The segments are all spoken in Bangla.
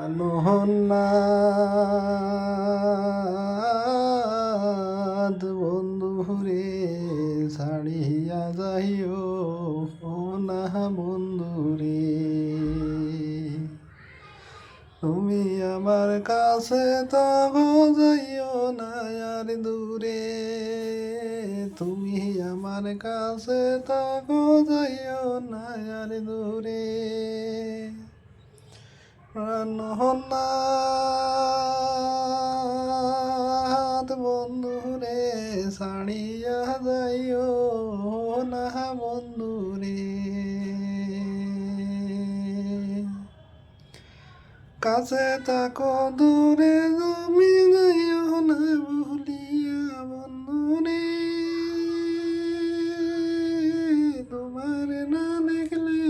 আনোহন্নাদ বন্ধুরে ছাড়িয়া যাইও না বন্ধুরে, তুমি আমার কাছে তবু যাইও না আর দূরে, তুমি আমার কাছে তবু যাইও না আর দূরে। আনোহন্নাদ বন্ধুরে ছাড়িয়া যাইও না বন্ধুরে, কাছে তাকো দূরে তুমি যাইও না ভুলিয়া বন্ধুরে, তোমার না দেখলে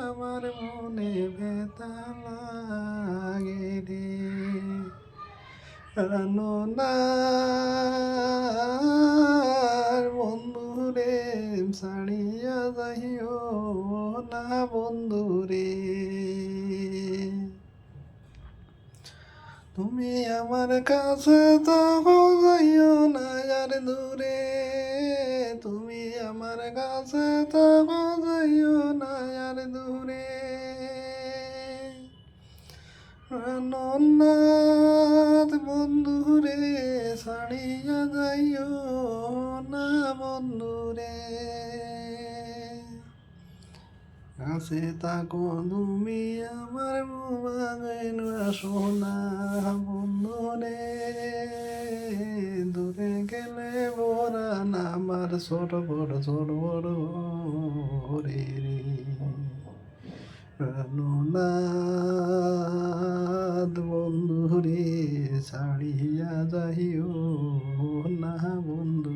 আমার মনে ব্যথা লাগে রে। আনোনার বন্ধুরে ছাড়িয়া যাইও না বন্ধুরে, তুমি আমার কাছে তবু যাইও না আর দূরে, তুমি আমার কাছে তবু যাইও না আর দূরে। আনোনাদ বন্ধুরে ছাড়িয়া যাইও না বন্ধুরে, কাছে তাকো তুমি আমার মোবাইল সোনা বন্ধুরে, দূরে গেলে বোরান আমার ছোট বড় রে রে। আনোনাদ বন্ধুরে ছাড়িয়া যাইও না বন্ধু।